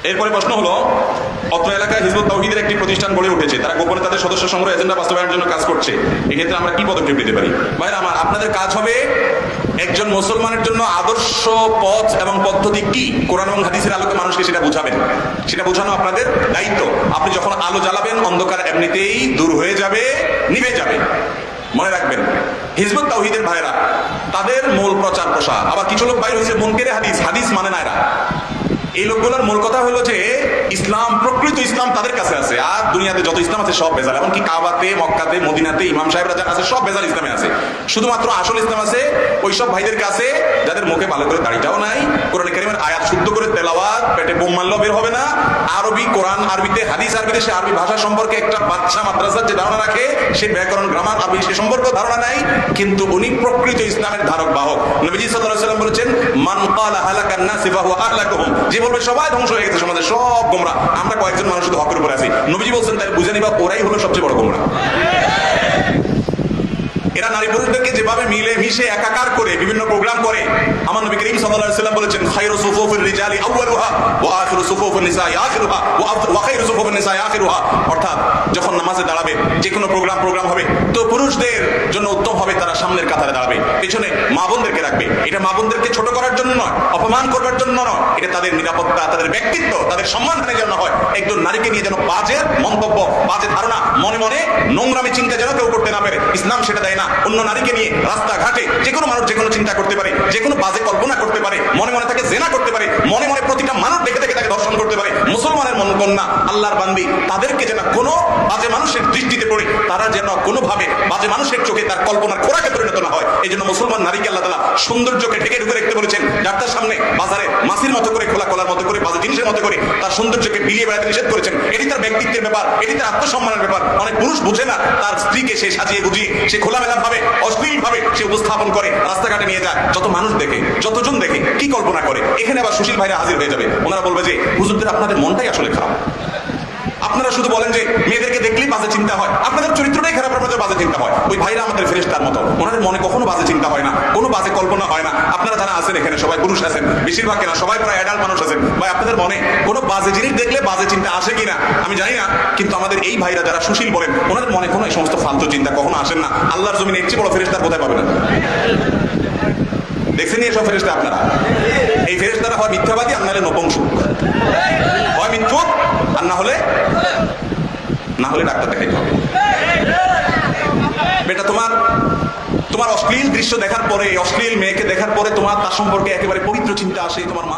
এরপরে প্রশ্ন হলো, অত্র এলাকায় হিজবুত তাওহীদের একটি প্রতিষ্ঠান গড়ে উঠেছে, তারা গোপনে তাদের সদস্য সংগ্রহ এজেন্ডা বাস্তবায়নের জন্য কাজ করছে, এক্ষেত্রে আমরা কি পদক্ষেপ নিতে পারি? ভাইরা আমার, আপনাদের কাজ হবে একজন মুসলমানের জন্য আদর্শ পথ এবং পদ্ধতি কি, কোরআন এবং হাদিসের আলোকে মানুষকে সেটা বুঝাবেন, সেটা বোঝানো আপনাদের দায়িত্ব। আপনি যখন আলো জ্বালাবেন, অন্ধকার এমনিতেই দূর হয়ে যাবে, নিভে যাবে। মনে রাখবেন, হিজবুত তাওহীদের ভাইরা তাদের মূল প্রচার প্রসার, আবার কিছু লোক বাইরে হয়েছে মুনকেরে হাদিস, হাদিস মানে না এরা। এই লোকগুলোর মূল কথা হলো যে ইসলাম, প্রকৃত ইসলাম তাদের কাছে আছে, আর দুনিয়াতে যত ইসলাম আছে সব ভেজাল। এমনকি কাবাতে, মক্কাতে, মদিনাতে ইমাম সাহেবরা যা আছে সব ভেজাল ইসলামে আছে। শুধুমাত্র আসল ইসলাম আছে ওইসব ভাইদের কাছে যাদের মুখে ভালো করে দাড়িটাও নাই, কোরআন কারীমের আয়াত শুদ্ধ করে তেলাওয়াত, পেটে বোম মারলেও বের হবে না, আরবি কোরআন আরবিতে, হাদিস আরবিতে, সে আরবি ভাষা সম্পর্কে একটা বাচ্চা মাদ্রাসার যে ধারণা রাখে, সে ব্যাকরণ, গ্রামার, আরবি সে সম্পর্কে ধারণা নাই, কিন্তু উনি প্রকৃত ইসলামের ধারক বাহক। নবীজি সাল্লাল্লাহু আলাইহি ওয়াসাল্লাম বলেছেন, মান ক্বালা হালাকান নাসি ফাহুয়া আহলাকুহুম, যে বলবে সবাই ধ্বংস হয়ে গেছে, সমাজে সব গোমরা, আমরা কয়েকজন মানুষ শুধু হকের উপরে আছি, নবীজি বলছেন তাই বুঝে নিবা ওরাই হলো সবচেয়ে বড় গোমরা। এরা নারী পুরুষদেরকে যেভাবে মিলে মিশে একাকার করে বিভিন্ন প্রোগ্রাম করে, আমার নবী করিম সাল্লাল্লাহু আলাইহি ওয়াসাল্লাম বলেছেন, খায়রু সুফুফির রিজালি আউয়ালুহা ওয়া আখিরু সুফুফিন নিসাই আখিরুহা ওয়া খায়রু সুফুফিন নিসাই আখিরুহা। অর্থাৎ যখন নামাজে দাঁড়াবে, যে কোনো প্রোগ্রাম হবে, তো পুরুষদের জন্য উত্তম হবে তারা সামনের কাতারে দাঁড়াবে, পেছনে মা বোনদেরকে রাখবে। এটা মা বোনদেরকে ছোট করার জন্য নয়, অপমান করবার জন্য নয়, এটা তাদের নিরাপত্তা, তাদের ব্যক্তিত্ব, তাদের সম্মানের জন্য হয়। একজন নারীকে নিয়ে যেন বাজে মন্তব্য, বাজে ধারণা, মনে মনে নোংরামি চিন্তা যেন কেউ করতে না পারে, ইসলাম সেটা দেয় না। অন্য নারীকে নিয়ে রাস্তাঘাটে যে কোনো মানুষ যে কোনো চিন্তা করতে পারে, যে কোনো বাজে কল্পনা করতে পারে, মনে মনে তাকে জেনা করতে পারে, মনে মনে প্রতিটা মানুষ দেখে দেখে তাকে দর্শন করতে পারে। মুসলমানের মন কন্যা, আল্লাহর বান্দি, তাদেরকে যেন কোনো বাজে মানুষের দৃষ্টিতে পড়ে, তারা যেন কোনোভাবে বাজে মানুষের চোখে তার কল্পনার খোরাকে পরিণত না হয়। এই জন্য মুসলমান নারীকে আল্লাহ তাআলা সৌন্দর্যকে ঢেকে ঢুকে রাখতে বলেছেন। যার তার সামনে বাজারে মাসির মতো করে, খোলা কলার মতো করে, বাজে জিনিসের মতো করে তার সৌন্দর্যকে বিলিয়ে বেড়াতে নিষেধ করেছেন। এটি তার ব্যক্তিত্বের ব্যাপার, এটি তার আত্মসম্মানের ব্যাপার। অনেক পুরুষ বুঝে না, তার স্ত্রীকে সে সাজিয়ে গুজিয়ে, সে খোলামেলা ভাবে, অশ্লীল ভাবে সে উপস্থাপন করে, রাস্তাঘাটে নিয়ে যায়, যত মানুষ দেখে, যতজন দেখে, কি কল্পনা করে। এখানে আবার সুশীল ভাইরা হাজির হয়ে যাবে, ওনারা বলবে যে হুজুরদের আপনাদের মনটাই আসলে খারাপ, আপনারা শুধু বলেন যে মেয়েদেরকে দেখলেই বাজে চিন্তা হয়, আপনাদের চরিত্রটাই খারাপ, আপনাদের বাজে চিন্তা হয়। ওই ভাইরা আমাদের ফেরেশতার মতো, ওনাদের মনে কখনো বাজে চিন্তা হয় না, কোনো বাজে কল্পনা হয় না। আপনারা যারা আছেন এখানে সবাই পুরুষ আছেন, বেশিরভাগ কেনা সবাই প্রায় অ্যাডাল্ট মানুষ আছেন, ভাই আপনাদের মনে কোনো বাজে জিনিস দেখলে বাজে চিন্তা আসে কিনা আমি জানি না, কিন্তু আমাদের এই ভাইরা যারা সুশীল বলেন, ওনাদের মনে কোনো এই সমস্ত ফালতু চিন্তা কখনো আসেন না। আল্লাহর জমিনে এর চেয়ে বড় ফেরেশতার কোথায় পাবেন না? দেখছেন এসব ফেরেশতা আপনারা? এই ফেরেশতারা হয় মিথ্যাবাদী, আর নাহলে নপুংসক, হয় মিথ্যুক আর না হলে ডাক্তার দেখাইতে হবে। বেটা, তোমার অশ্লীল দৃশ্য দেখার পরে, অশ্লীল মেয়েকে দেখার পরে তোমার তার সম্পর্কে একেবারে পবিত্র চিন্তা আসে, তোমার মা